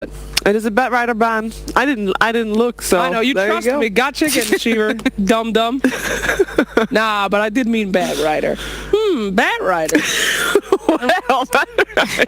It is a bet rider ban. I didn't look, so I know, you trusted me. Gotcha again, Cheever. Dum. Nah, but I did mean bat rider. Bat rider. Well,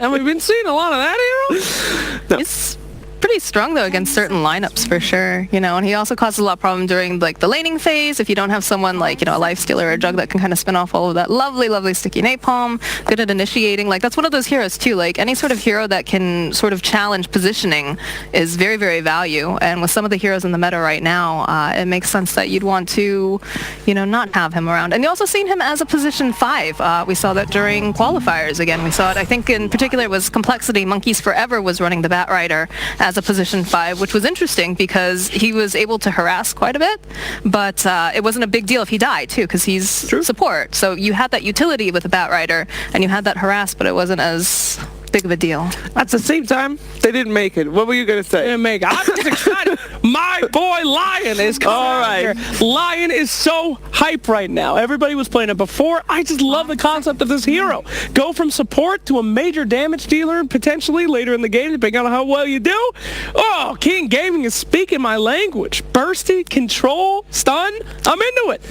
And we've been seeing a lot of that hero? No. He's pretty strong though against certain lineups for sure, and he also causes a lot of problem during like the laning phase if you don't have someone like a lifestealer or a jug that can kind of spin off all of that lovely sticky napalm, good at initiating. Like that's one of those heroes too, like any sort of hero that can sort of challenge positioning is very, very value, and with some of the heroes in the meta right now, it makes sense that you'd want to not have him around. And you also seen him as a position 5. We saw that during qualifiers. Again, we saw it, I think in particular it was Complexity. Monkeys Forever was running the Bat Rider as a position 5, which was interesting because he was able to harass quite a bit, but it wasn't a big deal if he died too, because he's support. So you had that utility with the Bat Rider, and you had that harass, but it wasn't as big of a deal. At the same time, they didn't make it. What were you gonna say? Didn't make it. I'm just excited. My boy Lion is coming out here. Lion is so hype right now. Everybody was playing it before. I just love the concept of this hero. Go from support to a major damage dealer potentially later in the game, depending on how well you do. Oh, King Gaming is speaking my language. Bursty, control, stun. I'm into it.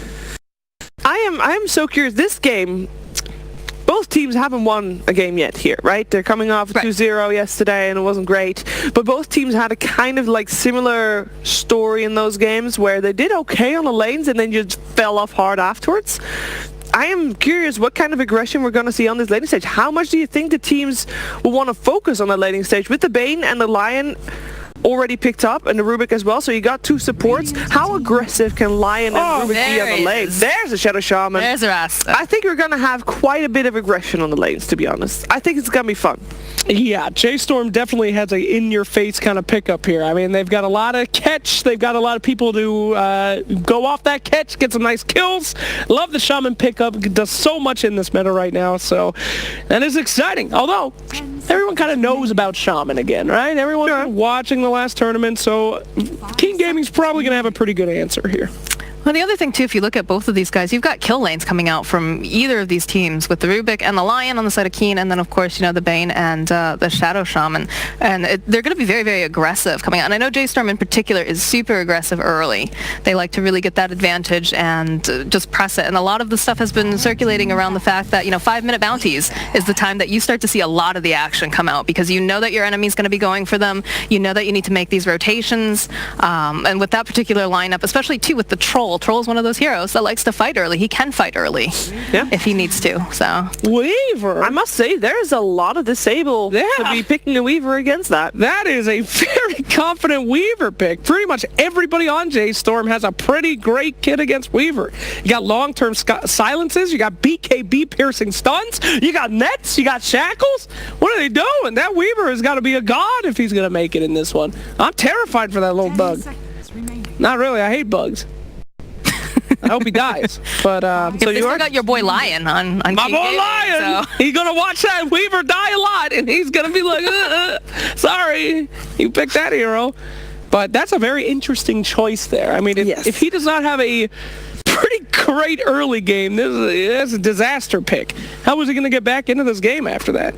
I am so curious. This game, both teams haven't won a game yet here, right? They're coming off a 2-0 yesterday and it wasn't great. But both teams had a kind of like similar story in those games where they did okay on the lanes and then just fell off hard afterwards. I am curious what kind of aggression we're going to see on this laning stage. How much do you think the teams will want to focus on the laning stage with the Bane and the Lion already picked up, and the Rubik as well, so you got 2 supports? How aggressive can Lion and Rubik be on the lane? There's a Shadow Shaman. There's a Rasta. I think we're going to have quite a bit of aggression on the lanes, to be honest. I think it's going to be fun. Yeah, J-Storm definitely has a in-your-face kind of pickup here. I mean, they've got a lot of catch. They've got a lot of people to go off that catch, get some nice kills. Love the Shaman pickup. It does so much in this meta right now, so that is exciting. Although, everyone kind of knows about Shaman again, right? Everyone's been watching the last tournament, so King Gaming's probably going to have a pretty good answer here. Well, the other thing, too, if you look at both of these guys, you've got kill lanes coming out from either of these teams with the Rubik and the Lion on the side of Keen, and then, of course, the Bane and the Shadow Shaman. And they're going to be very, very aggressive coming out. And I know J-Storm in particular is super aggressive early. They like to really get that advantage and just press it. And a lot of the stuff has been circulating around the fact that, 5-minute bounties is the time that you start to see a lot of the action come out, because you know that your enemy's going to be going for them. You know that you need to make these rotations. And with that particular lineup, especially, too, with the Troll is one of those heroes that likes to fight early. He can fight early if he needs to. So Weaver. I must say, there's a lot of disable to be picking a Weaver against that. That is a very confident Weaver pick. Pretty much everybody on J-Storm has a pretty great kit against Weaver. You got long-term silences. You got BKB piercing stuns. You got nets. You got shackles. What are they doing? That Weaver has got to be a god if he's going to make it in this one. I'm terrified for that little bug. Not really. I hate bugs. I hope he dies. But so you got your boy Lion on my boy Gaming, Lion. So. He's gonna watch that Weaver die a lot, and he's gonna be like, sorry, you picked that hero. But that's a very interesting choice there. I mean, if he does not have a pretty great early game, this is a disaster pick. How is he gonna get back into this game after that?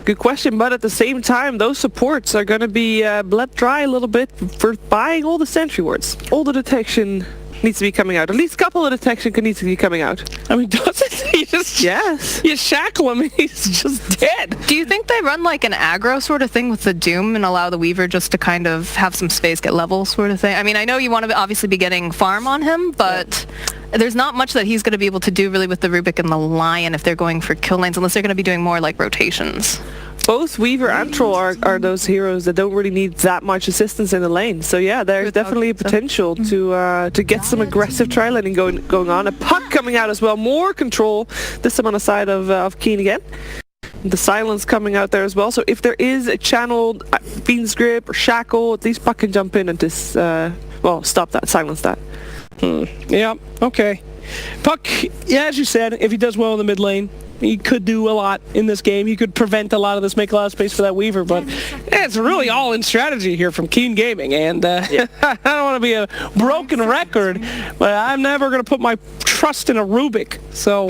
Good question, but at the same time, those supports are going to be bled dry a little bit for buying all the sentry wards. All the detection needs to be coming out. At least a couple of detection needs to be coming out. I mean, does it? You shackle him, he's just dead. Do you think they run like an aggro sort of thing with the Doom and allow the Weaver just to kind of have some space, get level sort of thing? I mean, I know you want to obviously be getting farm on him, but there's not much that he's going to be able to do really with the Rubik and the Lion if they're going for kill lanes, unless they're going to be doing more like rotations. Both Weaver and Troll are those heroes that don't really need that much assistance in the lane. So yeah, there's definitely a potential to get some aggressive tri-laning going on. A puck coming out as well, more control, this time on the side of Keen again. The silence coming out there as well. So if there is a channeled Fiend's Grip or Shackle, at least Puck can jump in and just, stop that, silence that. Yeah, okay. Puck, yeah, as you said, if he does well in the mid lane, He could do a lot in this game. He could prevent a lot of this, make a lot of space for that Weaver, but it's really all in strategy here from Keen Gaming, and I don't want to be a broken record, but I'm never going to put my trust in a Rubik, so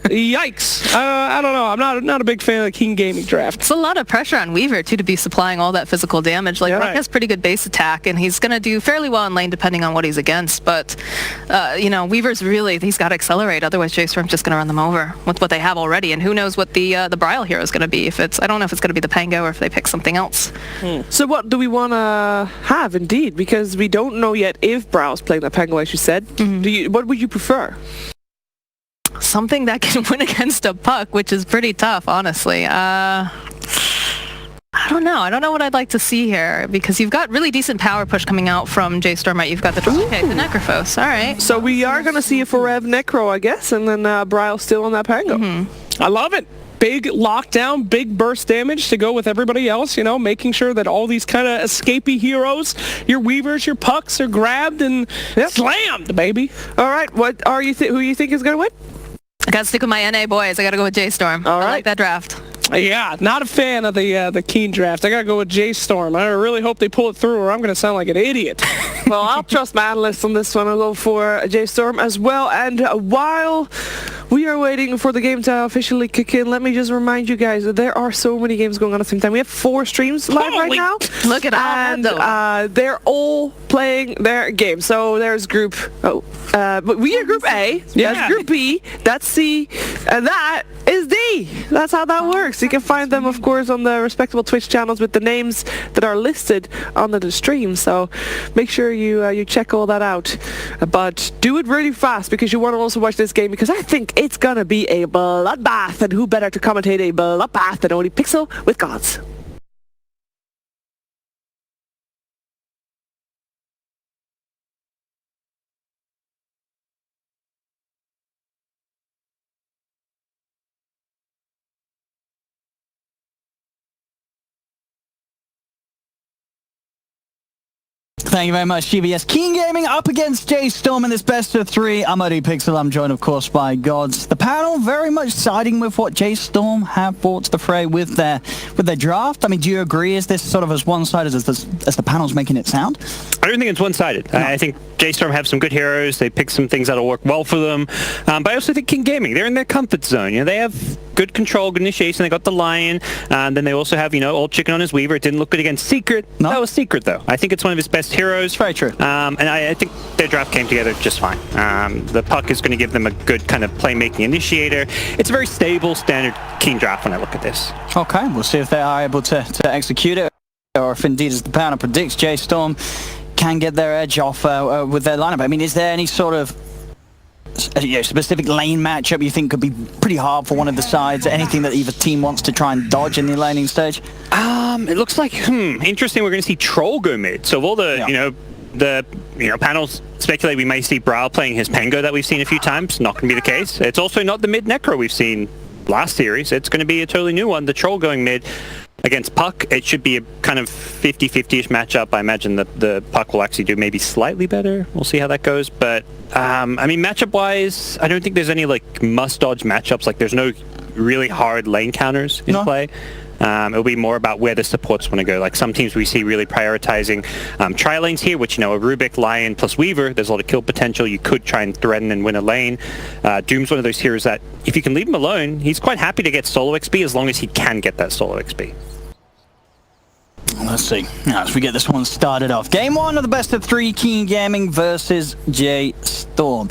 yikes. I don't know. I'm not a big fan of the Keen Gaming draft. It's a lot of pressure on Weaver, too, to be supplying all that physical damage. Like, Rock has pretty good base attack, and he's going to do fairly well in lane depending on what he's against, but, you know, Weaver's really, he's got to accelerate, otherwise J-Storm's just going to run them over with what they have already, and who knows what the Brile hero is going to be. If it's, I don't know if it's going to be the Pango or if they pick something else. So what do we want to have, indeed? Because we don't know yet if Brile's playing the Pango, as you said. What would you prefer? Something that can win against a Puck, which is pretty tough, honestly. I don't know. I don't know what I'd like to see here, because you've got really decent power push coming out from J-Storm, right? You've got the pick, the Necrophos. All right. So we are going to see a Forev Necro, I guess, and then Brile still on that Pango. I love it. Big lockdown, big burst damage to go with everybody else, you know, making sure that all these kind of escapee heroes, your Weavers, your Pucks are grabbed and slammed, baby. All right, what are you who you think is going to win? I got to stick with my NA boys. I got to go with J-Storm. All right. I like that draft. Yeah, not a fan of the Keen draft. I gotta go with J-Storm. I really hope they pull it through, or I'm gonna sound like an idiot. Well, I'll trust my analysts on this one. I'll go for J-Storm as well. And while we are waiting for the game to officially kick in, let me just remind you guys that there are so many games going on at the same time. We have 4 streams live right now. Look at that. And they're all playing their game. So there's group, but we are group A, that's group B, that's C, and that is D. That's how that works. You can find them, of course, on the respectable Twitch channels with the names that are listed under the stream. So make sure you check all that out. But do it really fast, because you want to also watch this game, because I think it's gonna be a bloodbath, and who better to commentate a bloodbath than only Pixel with Gods. Thank you very much, GBS. Keen Gaming up against J-Storm in this best of 3. I'm OD Pixel. I'm joined, of course, by Gods. The panel very much siding with what J-Storm have brought to the fray with their draft. I mean, do you agree? Is this sort of as one-sided as the panel's making it sound? I don't think it's one-sided. No. I think J-Storm have some good heroes. They pick some things that'll work well for them. But I also think Keen Gaming, they're in their comfort zone. You know, they have good control, good initiation. They got the Lion. And then they also have, you know, Old Chicken on his Weaver. It didn't look good against Secret. No. That was Secret, though. I think it's one of his best heroes. Very true. And I think their draft came together just fine. The Puck is going to give them a good kind of playmaking initiator. It's a very stable, standard Keen draft when I look at this. Okay, we'll see if they are able to execute it, or if indeed, as the panel predicts, J-Storm can get their edge off with their lineup. I mean, is there any sort of specific lane matchup you think could be pretty hard for one of the sides? Anything that either team wants to try and dodge in the laning stage? It looks like, interesting. We're going to see Troll go mid. So of all the, panels speculate we may see Brile playing his Pango that we've seen a few times. Not going to be the case. It's also not the mid Necro we've seen last series. It's going to be a totally new one. The Troll going mid against Puck. It should be a kind of 50-50-ish matchup. I imagine that the Puck will actually do maybe slightly better. We'll see how that goes. But, I mean, matchup-wise, I don't think there's any, like, must-dodge matchups. Like, there's no really hard lane counters in play. It'll be more about where the supports want to go. Like some teams we see really prioritizing tri-lanes here, which, you know, a Rubik, Lion plus Weaver, there's a lot of kill potential. You could try and threaten and win a lane. Doom's one of those heroes that if you can leave him alone, he's quite happy to get solo XP as long as he can get that solo XP. Let's see. Now, as we get this one started off. Game 1 of the best of 3, Keen Gaming versus J-Storm.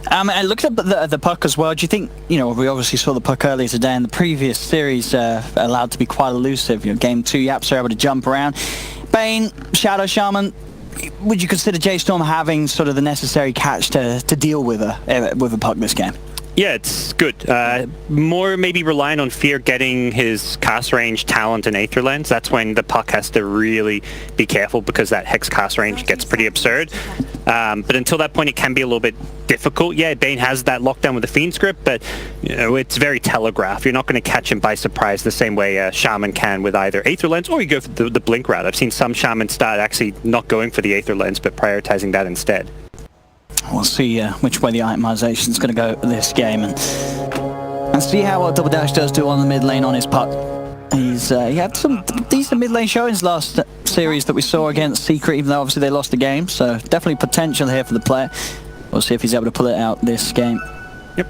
I looked up at the Puck as well. Do you think, you know, we obviously saw the Puck earlier today in the previous series, allowed to be quite elusive. You know, game 2, Yaps are able to jump around. Bane, Shadow Shaman, would you consider J-Storm having sort of the necessary catch to deal with a Puck this game? Yeah, it's good. More maybe relying on Fear getting his cast range, talent, and Aether Lens. That's when the Puck has to really be careful because that Hex cast range gets pretty absurd. But until that point, it can be a little bit difficult. Yeah, Bane has that lockdown with the Fiend script, but you know, it's very telegraphed. You're not going to catch him by surprise the same way Shaman can with either Aether Lens or you go for the Blink route. I've seen some Shamans start actually not going for the Aether Lens, but prioritizing that instead. We'll see which way the itemization is going to go this game. And And see how what Double Dash does do on the mid lane on his puck. He had some decent mid lane showings last series that we saw against Secret, even though obviously they lost the game. So definitely potential here for the player. We'll see if he's able to pull it out this game. Yep.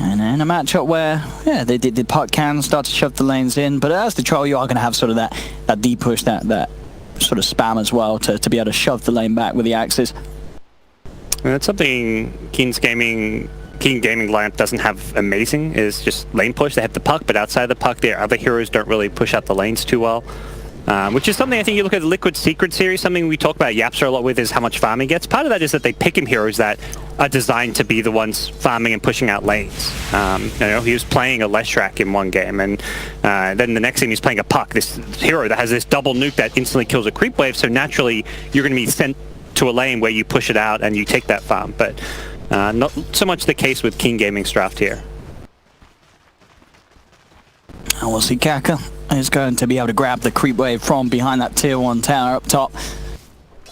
And in a matchup where, yeah, the puck can start to shove the lanes in, but as the troll, you are going to have sort of that deep push, that sort of spam as well to be able to shove the lane back with the axes. And that's something King Gaming lineup doesn't have amazing, is just lane push. They have the puck, but outside of the puck, their other heroes don't really push out the lanes too well. Which is something I think you look at the Liquid Secret series, something we talk about Yapster a lot with is how much farming gets. Part of that is that they pick him heroes that are designed to be the ones farming and pushing out lanes. He was playing a Leshrac in one game, and then the next game he's playing a Puck, this hero that has this double nuke that instantly kills a creep wave, so naturally you're going to be sent to a lane where you push it out and you take that farm. But not so much the case with King Gaming's draft here. And we'll see Kaka is going to be able to grab the creep wave from behind that tier 1 tower up top,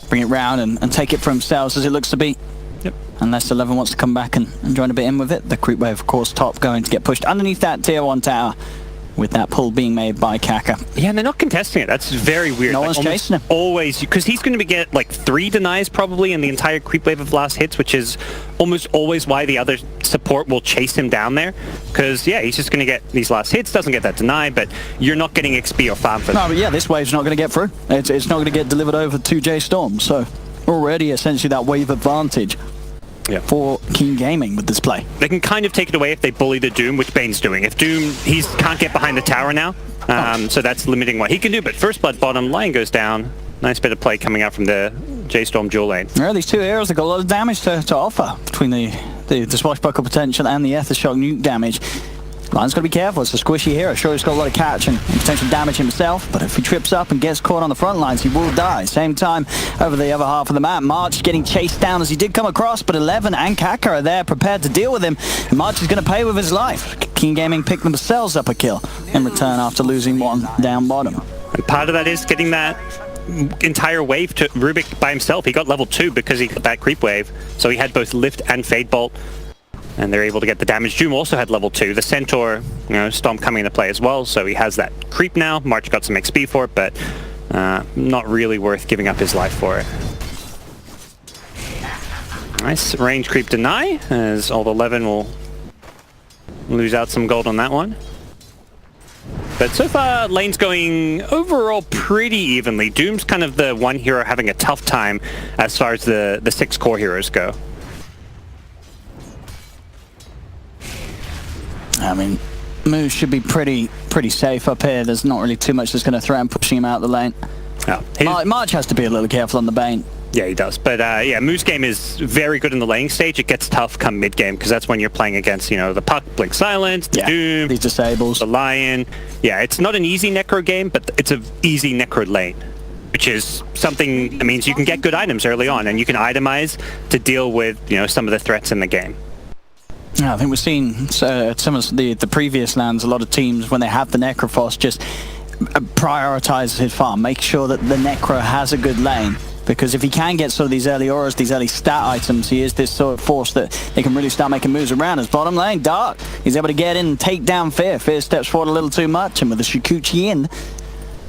bring it round and take it for themselves as it looks to be. Yep. Unless 11 wants to come back and join a bit in with it. The creep wave, of course, top going to get pushed underneath that tier 1 tower, with that pull being made by Kaka. Yeah, and they're not contesting it. That's very weird. No one's chasing him. Always, because he's going to get like 3 denies probably in the entire creep wave of last hits, which is almost always why the other support will chase him down there. Because, yeah, he's just going to get these last hits, doesn't get that deny, but you're not getting XP or farm for that. No, but yeah, this wave's not going to get through. It's not going to get delivered over to J Storm, so already essentially that wave advantage. Yeah. For King Gaming with this play. They can kind of take it away if they bully the Doom, which Bane's doing. If Doom, he can't get behind the tower now, so that's limiting what he can do. But First Blood bottom, line goes down. Nice bit of play coming out from the J-Storm dual lane. Yeah, these two heroes have got a lot of damage to offer between the swashbuckle potential and the Aethershock nuke damage. Line's got to be careful. It's a squishy hero. Sure, he's got a lot of catch and potential damage himself, but if he trips up and gets caught on the front lines, he will die. Same time, over the other half of the map, March getting chased down as he did come across, but 11 and Kaka are there prepared to deal with him, and March is going to pay with his life. King Gaming picked themselves up a kill in return after losing one down bottom. And part of that is getting that entire wave to Rubik by himself. He got level 2 because he got that creep wave, so he had both Lift and Fade Bolt. And they're able to get the damage. Doom also had level 2. The Centaur, Stomp coming into play as well, so he has that creep now. March got some XP for it, but not really worth giving up his life for it. Nice range creep deny, as all 11 will lose out some gold on that one. But so far, lane's going overall pretty evenly. Doom's kind of the one hero having a tough time as far as the 6 core heroes go. I mean, Moose should be pretty safe up here. There's not really too much that's going to throw him, pushing him out the lane. Yeah, March has to be a little careful on the Bane. Yeah, he does. But yeah, Moose game is very good in the laning stage. It gets tough come mid game because that's when you're playing against, the Puck, Blink Silence, the Doom, these disables, the Lion. Yeah, it's not an easy Necro game, but it's an easy Necro lane, which is something that means you can get good items early on and you can itemize to deal with, some of the threats in the game. Yeah, I think we've seen some of the previous lands, a lot of teams, when they have the Necrophos, just prioritize his farm, make sure that the Necro has a good lane. Because if he can get sort of these early auras, these early stat items, he is this sort of force that they can really start making moves around. His bottom lane, Dark, he's able to get in and take down Fear. Fear steps forward a little too much, and with the Shikuchi in,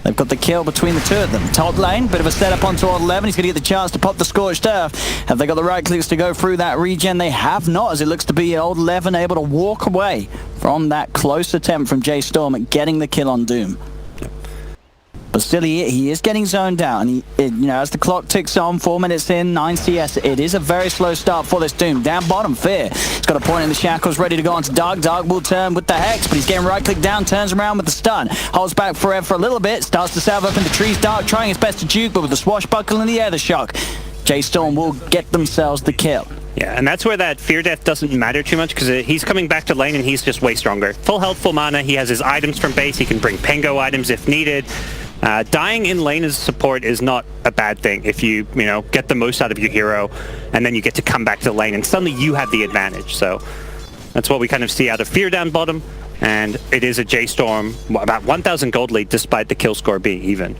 they've got the kill between the two of them. Top lane, bit of a setup onto Odd 11. He's going to get the chance to pop the Scorched Earth. Have they got the right clicks to go through that regen? They have not, as it looks to be Odd 11 able to walk away from that close attempt from J Storm at getting the kill on Doom. But still, he is getting zoned out, and as the clock ticks on, 4 minutes in, 9 CS, it is a very slow start for this Doom. Down bottom, Fear. He's got a point in the shackles, ready to go onto Dark. Dark will turn with the Hex, but he's getting right-click down, turns around with the stun. Holds back for a little bit, starts to salve up in the trees. Dark trying his best to juke, but with the swashbuckle and the Aethershock, J Storm will get themselves the kill. Yeah, and that's where that Fear Death doesn't matter too much, because he's coming back to lane and he's just way stronger. Full health, full mana, he has his items from base, he can bring Pengo items if needed. Dying in lane as a support is not a bad thing if you, get the most out of your hero, and then you get to come back to the lane, and suddenly you have the advantage. So that's what we kind of see out of Fear down bottom, and it is a J Storm, about 1,000 gold lead despite the kill score being even.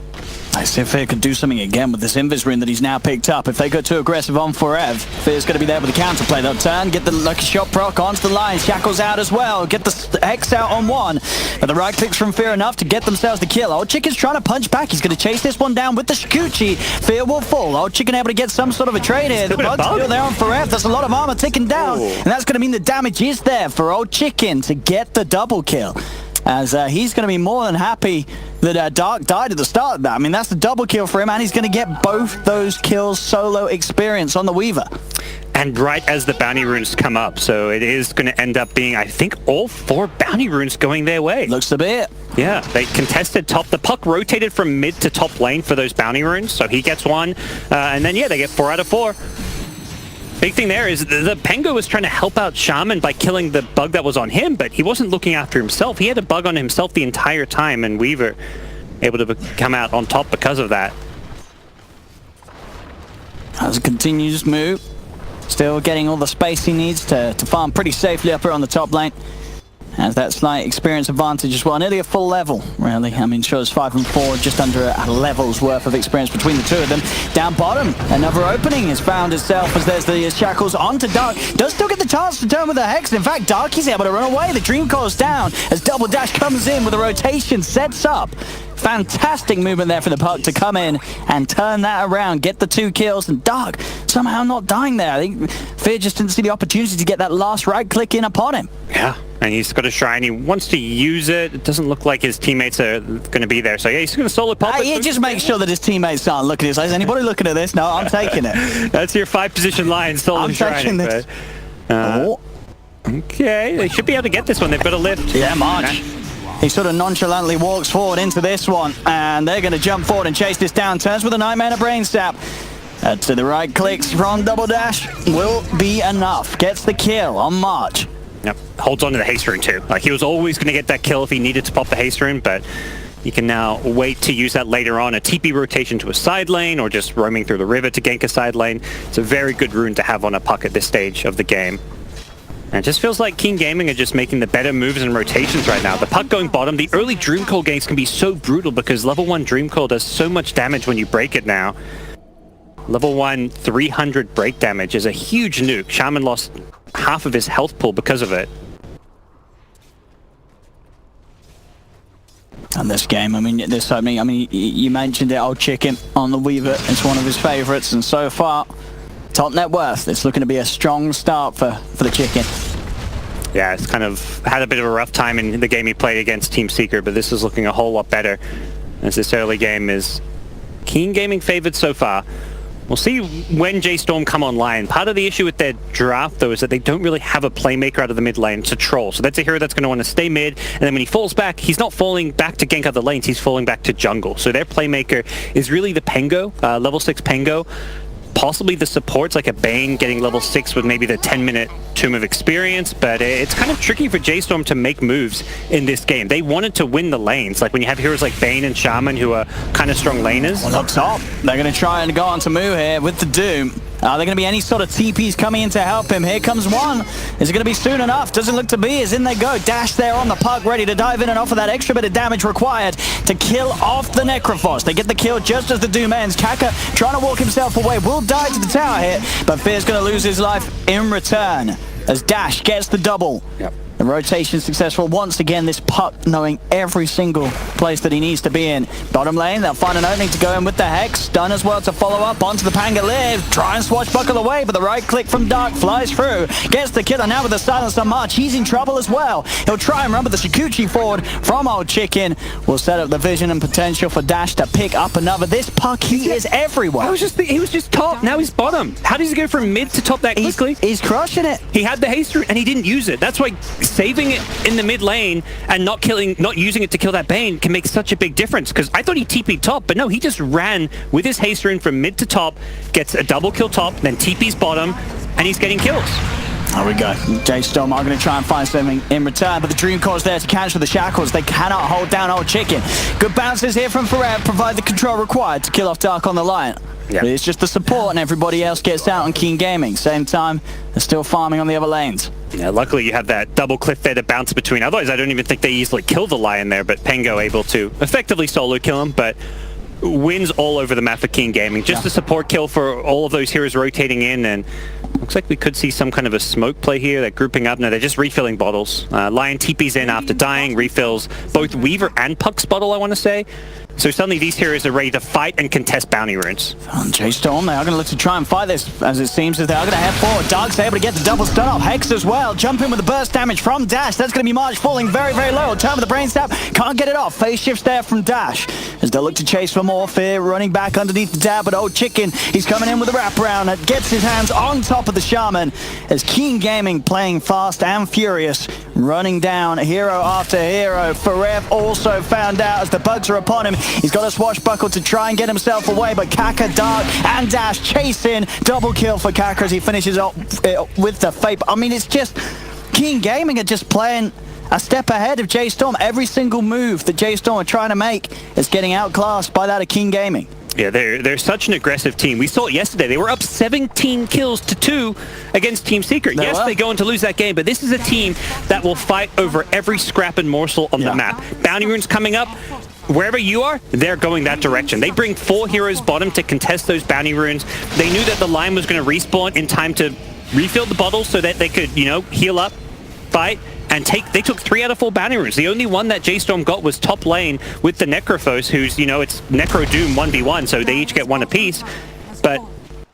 I see if Fear could do something again with this Invis rune that he's now picked up. If they go too aggressive on Forev, Fear's going to be there with the counterplay. They'll turn, get the lucky shot proc onto the line. Shackles out as well. Get the Hex out on one. But the right clicks from Fear enough to get themselves the kill. Old Chicken's trying to punch back. He's going to chase this one down with the Shikuchi. Fear will fall. Old Chicken able to get some sort of a trade here. The bug's still there on Forev. There's a lot of armor ticking down. And that's going to mean the damage is there for Old Chicken to get the double kill. As he's going to be more than happy that Dark died at the start of that. I mean, that's the double kill for him, and he's going to get both those kills solo experience on the Weaver. And right as the bounty runes come up, so it is going to end up being, I think, all 4 bounty runes going their way. Looks to be it. Yeah, they contested top. The puck rotated from mid to top lane for those bounty runes, so he gets one. And then, yeah, they get 4 out of 4. Big thing there is the Pengo was trying to help out Shaman by killing the bug that was on him, but he wasn't looking after himself. He had a bug on himself the entire time, and Weaver able to come out on top because of that. As a continuous move, still getting all the space he needs to farm pretty safely up here on the top lane. Has that slight experience advantage as well. Nearly a full level, really. I mean, sure, it's 5 and 4, just under a level's worth of experience between the two of them. Down bottom, another opening has found itself as there's the Shackles onto Dark. Does still get the chance to turn with the Hex. In fact, Darky's able to run away. The Dream Coil's down as Double Dash comes in with a rotation, sets up. Fantastic movement there for the puck to come in and turn that around, get the 2 kills, and Dark somehow not dying there. I think Fear just didn't see the opportunity to get that last right click in upon him. Yeah, and he's got a shrine. He wants to use it. It doesn't look like his teammates are going to be there. So yeah, he's going to solo pop it. He just makes sure that his teammates aren't looking at this. Is anybody looking at this? No, I'm taking it. That's your 5-position line, solo shrine. I'm taking this. Okay, they should be able to get this one. They've got a lift. Yeah, March. He sort of nonchalantly walks forward into this one, and they're going to jump forward and chase this down. Turns with a Nightmare and a Brain Sap. To the right clicks from Double Dash will be enough. Gets the kill on March. Yep, holds on to the haste rune too. Like, he was always going to get that kill if he needed to pop the haste rune, but he can now wait to use that later on. A TP rotation to a side lane, or just roaming through the river to gank a side lane. It's a very good rune to have on a puck at this stage of the game. And it just feels like King Gaming are just making the better moves and rotations right now. The puck going bottom, the early Dream Coil ganks can be so brutal because level 1 Dream Coil does so much damage when you break it now. Level 1 300 break damage is a huge nuke. Shaman lost half of his health pool because of it. And this game, I mean, this opening, I mean, you mentioned it, Old Chicken on the Weaver. It's one of his favorites, and so far, top net worth. It's looking to be a strong start for the Chicken. Yeah, it's kind of had a bit of a rough time in the game he played against Team Seeker, but this is looking a whole lot better, as this early game is King Gaming favored so far. We'll see when J-Storm come online. Part of the issue with their draft, though, is that they don't really have a playmaker out of the mid lane to troll. So that's a hero that's going to want to stay mid, and then when he falls back, he's not falling back to gank other lanes, he's falling back to jungle. So their playmaker is really the Pengo, level 6 Pengo. Possibly the supports like a Bane getting level 6 with maybe the 10-minute Tomb of Experience, but it's kind of tricky for J-Storm to make moves in this game. They wanted to win the lanes, like when you have heroes like Bane and Shaman who are kind of strong laners. Well, up top, they're going to try and go on to Moo here with the Doom. Are there going to be any sort of TPs coming in to help him? Here comes one. Is it going to be soon enough? Doesn't look to be. As in they go. Dash there on the puck, ready to dive in and offer that extra bit of damage required to kill off the Necrophos. They get the kill just as the Doom ends. Kaka trying to walk himself away. Will die to the tower here, but Fear's going to lose his life in return as Dash gets the double. Yep. The rotation successful once again. This puck knowing every single place that he needs to be in. Bottom lane, they'll find an opening to go in with the Hex. Stun as well to follow up onto the Pangolier. Try and swashbuckle away, but the right click from Dark flies through. Gets the killer now with the silence on March. He's in trouble as well. He'll try and run with the Shikuchi forward from Old Chicken. Will set up the vision and potential for Dash to pick up another. This puck, he is everywhere. He was just top, now he's bottom. How does he go from mid to top that quickly? He's crushing it. He had the haste route and he didn't use it. That's why saving it in the mid lane and not using it to kill that Bane can make such a big difference, because I thought he TP'd top, but no, he just ran with his haste rune from mid to top, gets a double kill top, then TP's bottom, and he's getting kills. There we go. J-Storm are going to try and find something in return, but the Dream Core's there to cancel the Shackles. They cannot hold down Old Chicken. Good bounces here from Forever, provide the control required to kill off Dark on the line. Yep. But it's just the support and everybody else gets out on King Gaming. Same time, they're still farming on the other lanes. Yeah, luckily you have that double cliff there to bounce between. Otherwise, I don't even think they easily kill the Lion there, but Pengo able to effectively solo kill him, but wins all over the map for King Gaming. Just a support kill for all of those heroes rotating in, and looks like we could see some kind of a smoke play here. They're grouping up. No, they're just refilling bottles. Lion TP's in after dying, refills both Weaver and Puck's bottle, I want to say. So suddenly these heroes are ready to fight and contest bounty runes. J-Storm, they are going to look to try and fight this, as it seems as they are going to head forward. Dark's able to get the double stun off. Hex as well, jump in with the burst damage from Dash. That's going to be March falling very, very low. Turn with the brain stab, can't get it off. Phase shifts there from Dash, as they look to chase for more. Fear running back underneath the dab, but Old Chicken, he's coming in with a wraparound that gets his hands on top of the Shaman, as King Gaming playing fast and furious, running down hero after hero. Forev also found out as the bugs are upon him. He's got a swashbuckle to try and get himself away, but Kaka, Dark, and Dash chasing. Double kill for Kaka as he finishes up with the Fate. I mean, it's just King Gaming are just playing a step ahead of J-Storm. Every single move that J-Storm are trying to make is getting outclassed by that of King Gaming. Yeah, they're such an aggressive team. We saw it yesterday. They were up 17 kills to 2 against Team Secret. Yes, they go on to lose that game, but this is a team that will fight over every scrap and morsel on the map. Bounty runes coming up. Wherever you are, they're going that direction. They bring 4 heroes bottom to contest those bounty runes. They knew that the line was going to respawn in time to refill the bottles so that they could, heal up, fight, and they took 3 out of 4 bounty runes. The only one that J-Storm got was top lane with the Necrophos, who's, it's Necro Doom 1v1, so they each get 1 apiece. But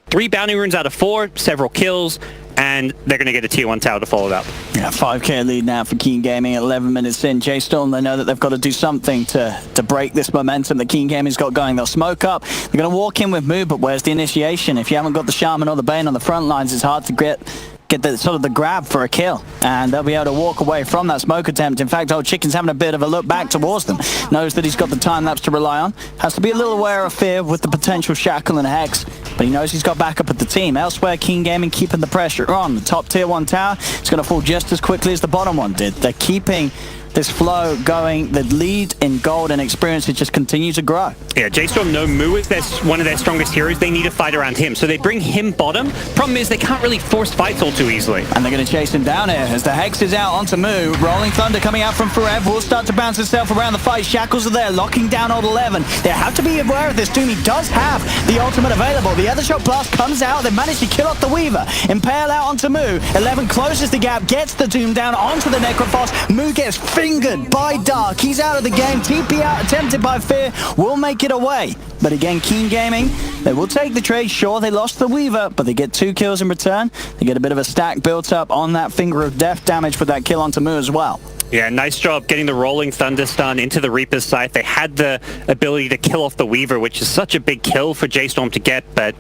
3 bounty runes out of 4, several kills, and they're going to get a tier 1 tower to follow it up. Yeah, 5k lead now for King Gaming at 11 minutes in. J-Storm, they know that they've got to do something to break this momentum that King Gaming's got going. They'll smoke up. They're going to walk in with move, but where's the initiation? If you haven't got the Shaman or the Bane on the front lines, it's hard to get the sort of the grab for a kill, and they'll be able to walk away from that smoke attempt. In fact, Old Chicken's having a bit of a look back towards them. Knows that he's got the time lapse to rely on. Has to be a little aware of Fear with the potential Shackle and Hex, but he knows he's got backup at the team. Elsewhere, King Gaming keeping the pressure on. The top tier 1 tower is going to fall just as quickly as the bottom one did. They're keeping this flow going. The lead in gold and experience, it just continues to grow. Yeah, J-Storm know Mu is one of their strongest heroes. They need to fight around him, so they bring him bottom. Problem is they can't really force fights all too easily. And they're going to chase him down here as the Hex is out onto Mu. Rolling Thunder coming out from Forever will start to bounce itself around the fight. Shackles are there, locking down Old 11. They have to be aware of this. Doomy does have the ultimate available. The other shot blast comes out. They manage to kill off the Weaver. Impale out onto Mu. 11 closes the gap, gets the Doom down onto the Necrophos. Mu gets fingered by Dark. He's out of the game. TP out, attempted by Fear, will make it away. But again, King Gaming, they will take the trade. Sure, they lost the Weaver, but they get 2 kills in return. They get a bit of a stack built up on that Finger of Death damage with that kill onto Mu as well. Yeah, nice job getting the Rolling Thunder stun into the Reaper's site. They had the ability to kill off the Weaver, which is such a big kill for J-Storm to get, but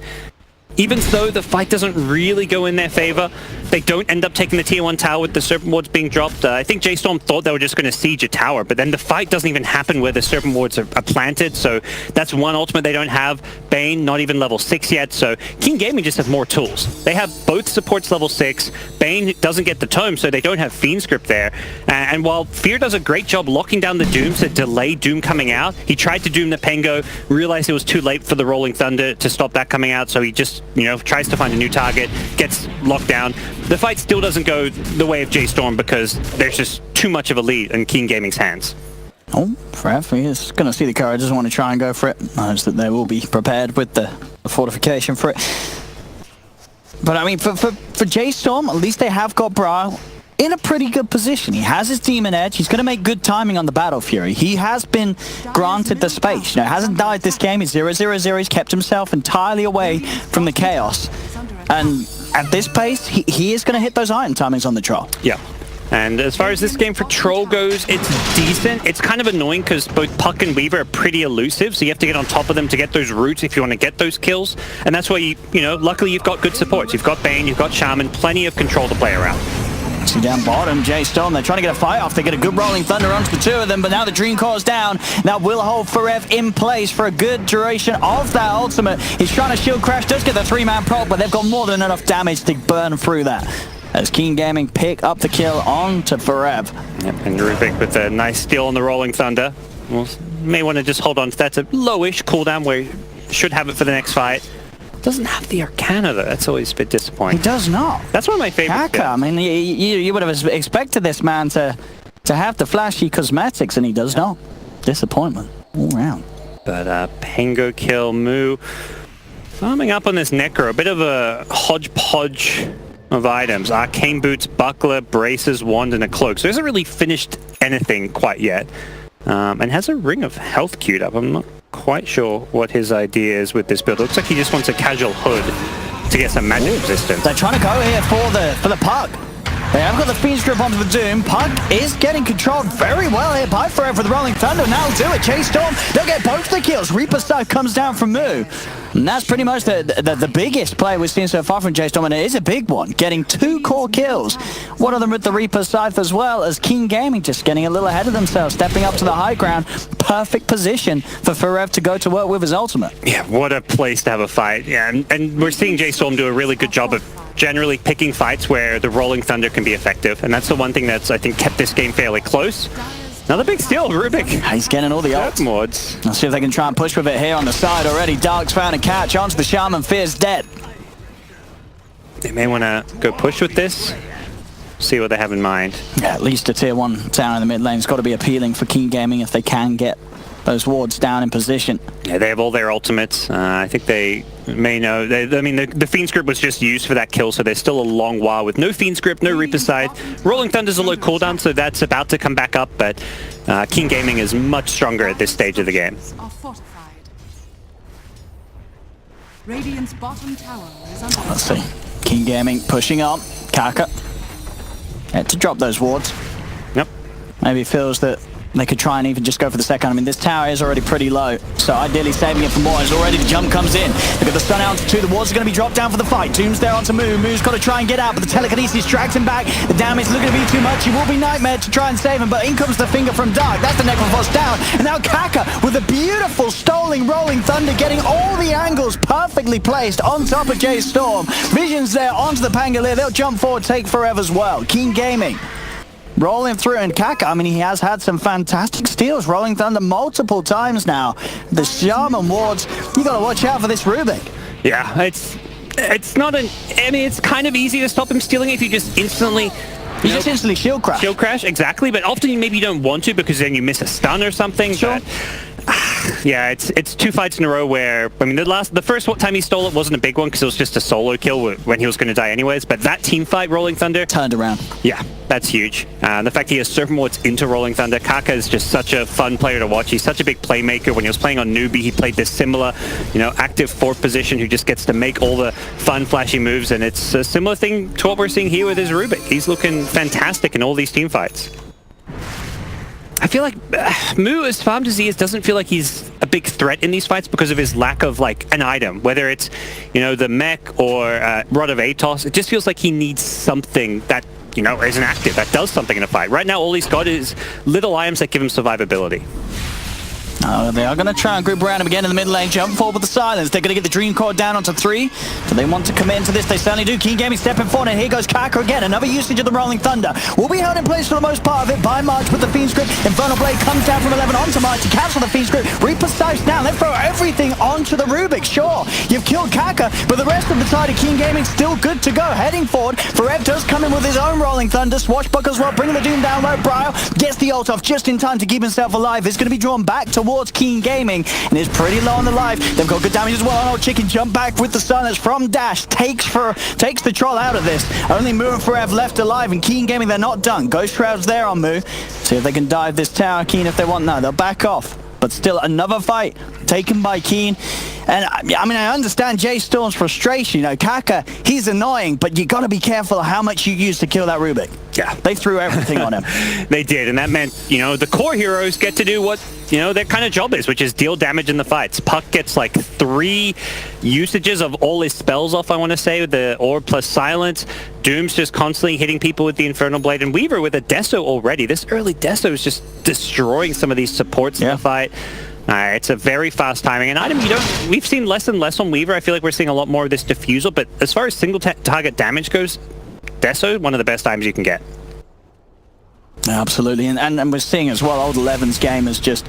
even so, the fight doesn't really go in their favor. They don't end up taking the tier 1 tower with the Serpent Wards being dropped. I think J-Storm thought they were just going to siege a tower, but then the fight doesn't even happen where the Serpent Wards are planted, so that's one ultimate they don't have. Bane, not even level 6 yet, so King Gaming just have more tools. They have both supports level 6. Bane doesn't get the tome, so they don't have Fiend Script there. And while Fear does a great job locking down the Dooms to delay Doom coming out, he tried to Doom the Pengo, realized it was too late for the Rolling Thunder to stop that coming out, so he just tries to find a new target, gets locked down. The fight still doesn't go the way of J-Storm because there's just too much of a lead in King Gaming's hands. Oh, Frev, he is going to see the courage, doesn't want to try and go for it. Knows that they will be prepared with the fortification for it. But I mean, for J-Storm, at least they have got Brawl in a pretty good position. He has his Demon Edge. He's going to make good timing on the Battle Fury. He has been granted the space. Hasn't died this game. He's 0-0-0. He's kept himself entirely away from the chaos. And at this pace, he is going to hit those iron timings on the Troll. Yeah. And as far as this game for Troll goes, it's decent. It's kind of annoying because both Puck and Weaver are pretty elusive, so you have to get on top of them to get those roots if you want to get those kills. And that's why, luckily you've got good supports. You've got Bane, you've got Shaman, plenty of control to play around. See down bottom, J-Storm, they're trying to get a fight off. They get a good Rolling Thunder onto the 2 of them, but now the Dream Core's down. That will hold Forev in place for a good duration of that ultimate. He's trying to shield crash, does get the 3-man prop, but they've got more than enough damage to burn through that. As King Gaming pick up the kill onto Forev. Yep, and Rubik with a nice steal on the Rolling Thunder. Well, may want to just hold on to that. It's a lowish cooldown where you should have it for the next fight. Doesn't have the Arcana though. That's always a bit disappointing. He does not. That's one of my favorites. Kaka, I mean, you would have expected this man to have the flashy cosmetics, and he does not. Disappointment all round. But Pango kill, Moo farming up on this Necro, a bit of a hodgepodge of items. Arcane boots, buckler, braces, wand, and a cloak. So he hasn't really finished anything quite yet. And has a ring of health queued up. I'm not quite sure what his idea is with this build. Looks like he just wants a casual hood to get some magic resistance. They're trying to go here for the Puck. They have got the Fiend's Grip onto the Doom. Puck is getting controlled very well here by Forever for the Rolling Thunder. Now do it. Chase Storm, they'll get both the kills. Reaper Scythe comes down from Moo. And that's pretty much the biggest play we've seen so far from Chase Storm, and it is a big one, getting 2 core kills. One of them with the Reaper Scythe as well, as Keen Gaming just getting a little ahead of themselves, stepping up to the high ground. Perfect position for Forever to go to work with his ultimate. Yeah, what a place to have a fight. Yeah, and we're seeing J Storm do a really good job of generally picking fights where the Rolling Thunder can be effective, and that's the one thing that's, I think, kept this game fairly close. Another big steal, Rubik. He's getting all the ults. Let's see if they can try and push with it here on the side already. Dark's found a catch onto the Shaman. Fear's dead. They may want to go push with this. See what they have in mind. Yeah, at least a tier 1 tower in the mid lane. It's got to be appealing for Keen Gaming if they can get those wards down in position. Yeah, they have all their ultimates. I think they may know. I mean, the Fiend's Grip was just used for that kill, so there's still a long while with no Fiend's Grip, no Reaper Scythe. Rolling Thunder's a low cooldown, so that's about to come back up, but King Gaming is much stronger at this stage of the game. Radiant's bottom tower is under Let's see. King Gaming pushing up. Kaka. Yeah, to drop those wards. Yep. Maybe feels that they could try and even just go for the second. I mean, this tower is already pretty low, so ideally saving it for more. As already the jump comes in. Look at the stun out to 2. The wards are going to be dropped down for the fight. Doom's there onto Moo. Moo's got to try and get out, but the telekinesis drags him back. The damage is looking to be too much. He will be Nightmare to try and save him, but in comes the finger from Dark. That's the Necrophos down. And now Kaka with a beautiful stoling Rolling Thunder, getting all the angles perfectly placed on top of Jay Storm. Vision's there onto the Pangolier. They'll jump forward, take Forever as well. Keen Gaming rolling through, and Kaka, I mean, he has had some fantastic steals. Rolling Thunder multiple times now. The Shaman wards, you got to watch out for this Rubik. Yeah, it's not an... I mean, it's kind of easy to stop him stealing if you just instantly... You just instantly shield crash. Shield crash, exactly, but often maybe you don't want to because then you miss a stun or something. Sure. But yeah, it's 2 fights in a row where, I mean, the first time he stole it wasn't a big one because it was just a solo kill when he was going to die anyways, but that team fight, Rolling Thunder... Turned around. Yeah, that's huge. The fact he has Serpent Wards into Rolling Thunder. Kaka is just such a fun player to watch. He's such a big playmaker. When he was playing on Newbie, he played this similar, active 4th position who just gets to make all the fun, flashy moves, and it's a similar thing to what we're seeing here with his Rubik. He's looking fantastic in all these team fights. I feel like Moo, as farmed as he is, doesn't feel like he's a big threat in these fights because of his lack of, like, an item. Whether it's, the mech or Rod of Atos, it just feels like he needs something that, is an active, that does something in a fight. Right now, all he's got is little items that give him survivability. They are going to try and group around him again in the mid lane. Jump forward with the silence. They're going to get the Dream Core down onto 3. Do they want to commit into this? They certainly do. Keen Gaming stepping forward, and here goes Kaka again. Another usage of the Rolling Thunder. Will be held in place for the most part of it by March with the Fiend's Grip. Infernal Blade comes down from 11 onto March to cancel the Fiend's Grip. Reaper Scythe down. They throw everything onto the Rubik. Sure, you've killed Kaka, but the rest of the side of Keen Gaming still good to go. Heading forward. Forev does come in with his own Rolling Thunder. Swashbuckle as well, bringing the Doom down low. Brio gets the ult off just in time to keep himself alive. It's going to be drawn back towards Keen Gaming, and is pretty low on the life. They've got good damage as well. Old Chicken jump back with the silence from Dash. Takes the troll out of this. Only Moo and Forev left alive, and Keen Gaming, they're not done. Ghost Shroud's there on Moo. See if they can dive this tower. Keen, if they want. No, they'll back off. But still, another fight taken by Keen. And I mean, I understand Jay Storm's frustration. Kaka, he's annoying, but you got to be careful how much you use to kill that Rubik. Yeah. They threw everything on him. They did, and that meant, the core heroes get to do what, their kind of job is, which is deal damage in the fights. Puck gets like 3 usages of all his spells off, I want to say, with the Orb plus Silence. Doom's just constantly hitting people with the Infernal Blade, and Weaver with a Deso already. This early Deso is just destroying some of these supports in the fight. It's a very fast timing. An item we've seen less and less on Weaver. I feel like we're seeing a lot more of this Diffusal, but as far as single target damage goes, Deso, one of the best items you can get. Absolutely, and we're seeing as well, old 11's game is just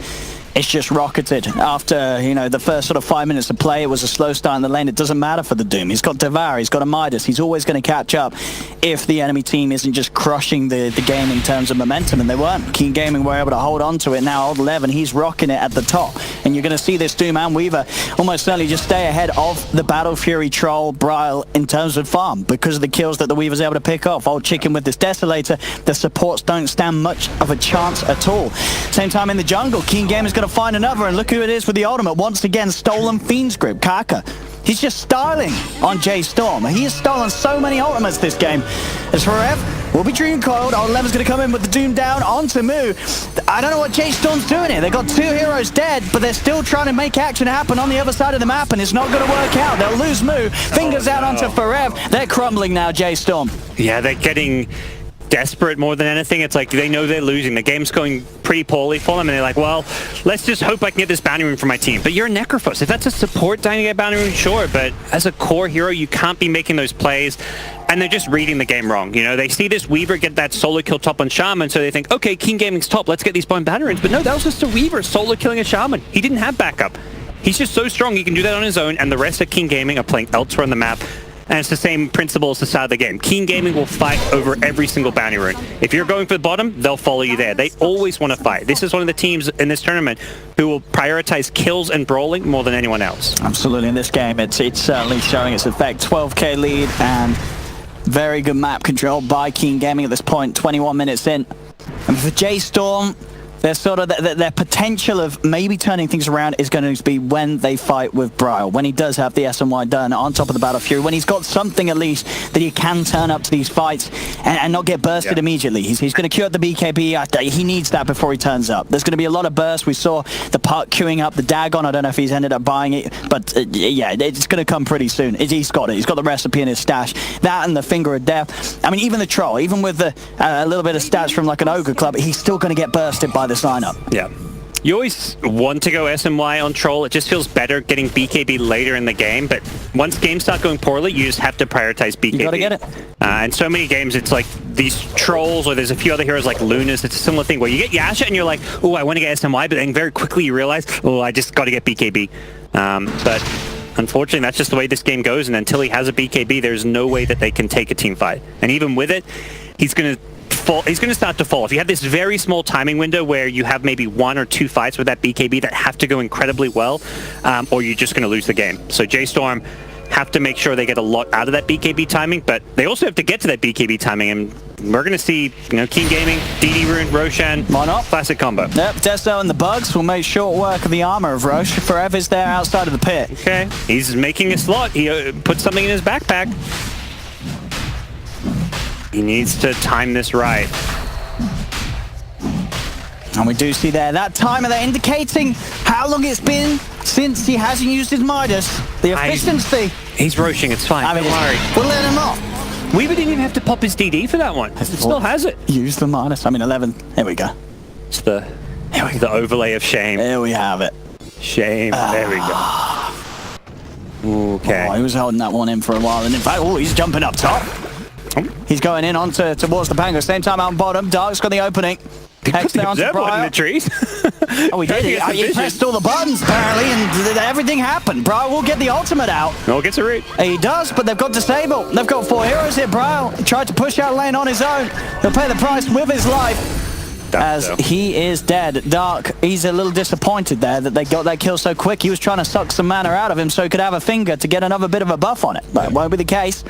it's just rocketed. After, you know, the first sort of 5 minutes of play, it was a slow start in the lane. It doesn't matter for the Doom. He's got Devour, he's got a Midas. He's always going to catch up if the enemy team isn't just crushing the game in terms of momentum, and they weren't. Keen Gaming were able to hold on to it. Now Old 11, he's rocking it at the top. And you're going to see this Doom and Weaver almost certainly just stay ahead of the Battle Fury, Troll, Bryle in terms of farm because of the kills that the Weaver's able to pick off. Old Chicken with this Desolator, the supports don't stand much of a chance at all. Same time in the jungle, Keen Gaming's going to find another, and look who it is with the ultimate. Once again, stolen Fiend's Grip, Kaka. He's just styling on J Storm. He has stolen so many ultimates this game. As for Rev, will be Dream Coiled. Old 11's going to come in with the Doom down onto Moo. I don't know what J Storm's doing here. They've got 2 heroes dead, but they're still trying to make action happen on the other side of the map, and it's not going to work out. They'll lose Moo. Fingers out onto Forev. They're crumbling now, J Storm. Yeah, they're getting desperate more than anything. It's like they know they're losing. The game's going pretty poorly for them, and they're like, well, let's just hope I can get this bounty rune for my team. But you're a Necrophos. If that's a support dying to get bounty rune, sure, but as a core hero, you can't be making those plays. And they're just reading the game wrong. You know, they see this Weaver get that solo kill top on Shaman, so they think, okay, King Gaming's top, let's get these bounty runes. But no, that was just a Weaver solo killing a Shaman. He didn't have backup. He's just so strong, he can do that on his own, and the rest of King Gaming are playing elsewhere on the map. And it's the same principle as the start of the game. Keen Gaming will fight over every single bounty rune. If you're going for the bottom, they'll follow you there. They always want to fight. This is one of the teams in this tournament who will prioritize kills and brawling more than anyone else. Absolutely. In this game, it's certainly showing its effect. 12k lead and very good map control by Keen Gaming at this point. 21 minutes in. And for J Storm, their sort of their potential of maybe turning things around is going to be when they fight with Bryle, when he does have the SNY done on top of the Battle Fury, when he's got something at least that he can turn up to these fights and not get bursted immediately. He's going to queue up the BKB. He needs that before he turns up. There's going to be a lot of bursts. We saw the Puck queuing up the Dagon. I don't know if he's ended up buying it, but yeah, it's going to come pretty soon. He's got it. He's got the recipe in his stash. That and the Finger of Death. I mean, even the Troll, even with a little bit of stats from like an Ogre Club, he's still going to get bursted by this lineup. Yeah. You always want to go SMY on Troll. It just feels better getting BKB later in the game, but once games start going poorly, you just have to prioritize BKB. You gotta get it. And so many games, it's like these Trolls, or there's a few other heroes like Lunas. It's a similar thing where you get Yasha and you're like, oh, I want to get SMY, but then very quickly you realize, oh, I just got to get BKB. But unfortunately, that's just the way this game goes, and until he has a BKB, there's no way that they can take a team fight. And even with it, he's going to start to fall. If you have this very small timing window where you have maybe 1 or 2 fights with that BKB that have to go incredibly well, or you're just going to lose the game. So J Storm have to make sure they get a lot out of that BKB timing, but they also have to get to that BKB timing, and we're going to see, you know, King Gaming, DD Rune, Roshan, why not? Classic combo. Yep, Desto and the Bugs will make short work of the armor of Roche. Forever's there outside of the pit. Okay, he's making a slot. He put something in his backpack. He needs to time this right. And we do see there that timer there indicating how long it's been since he hasn't used his Midas. The efficiency. He's rushing, it's fine. I mean, don't worry. We'll let him off. Weaver didn't even have to pop his DD for that one. It still has it. Use the Midas. I mean, 11. There we go. It's the overlay of shame. There we have it. Shame. There we go. Okay. Oh, he was holding that one in for a while, and in fact, oh, he's jumping up top. He's going in towards the Pango. Same time out on bottom. Dark's got the opening. Hex there onto Bryle. In the trees. Oh, he did. He pressed all the buttons, apparently, and everything happened. Bryle will get the ultimate out. No, gets a root. He does, but they've got Disable. They've got 4 heroes here. Bryle tried to push out lane on his own. He'll pay the price with his life. As he is dead. Dark, he's a little disappointed there that they got that kill so quick. He was trying to suck some mana out of him so he could have a finger to get another bit of a buff on it. That won't be the case,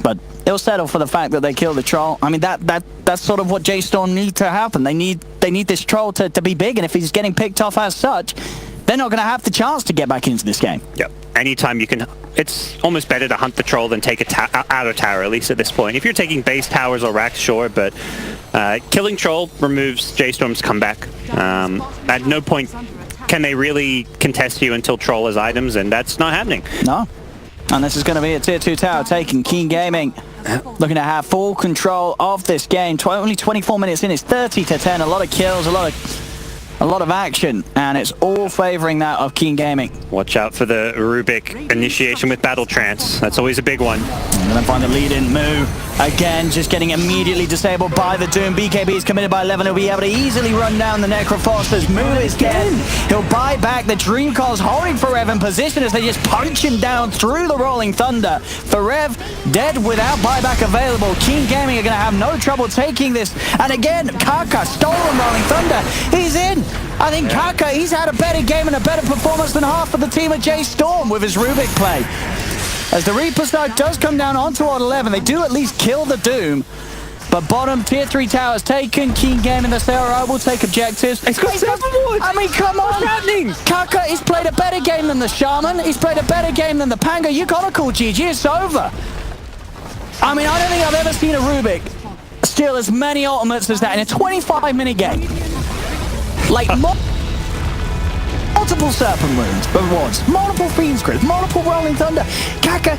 but he'll settle for the fact that they killed the Troll. I mean, that's sort of what J Storm need to happen. They need this Troll to be big, and if he's getting picked off as such, they're not going to have the chance to get back into this game. Yep. Anytime you can, it's almost better to hunt the Troll than take a outer tower, at least at this point. If you're taking base towers or racks, sure, but killing Troll removes J Storm's comeback. At no point can they really contest you until Troll has items, and that's not happening. No. And this is going to be a tier 2 tower taking. Keen Gaming looking to have full control of this game. Only 24 minutes in, it's 30-10. A lot of kills, a lot of A lot of action, and it's all favoring that of Keen Gaming. Watch out for the Rubik initiation with Battle Trance. That's always a big one. And then find the lead in Moo. Again, just getting immediately disabled by the Doom. BKB is committed by 11. He'll be able to easily run down the Necrofosters. Moo is dead. He'll buy back. The Dream Calls holding Forev in position as they just punch him down through the Rolling Thunder. Forev dead without buyback available. Keen Gaming are going to have no trouble taking this. And again, Kaka, stolen Rolling Thunder. He's in. I think Kaka, he's had a better game and a better performance than half of the team at J Storm with his Rubik play. As the Reaper Star does come down onto Odd 11, they do at least kill the Doom. But bottom, tier 3 towers taken. Keen Gaming, they say, all right, we'll take objectives. It's got 7 wood. I mean, come on. What's happening? Kaka, he's played a better game than the Shaman. He's played a better game than the Pango. You gotta call GG, it's over. I mean, I don't think I've ever seen a Rubik steal as many ultimates as that in a 25-minute game. Like, multiple Serpent Wounds, rewards, multiple Fiend's Grip, multiple Rolling Thunder. Kaka,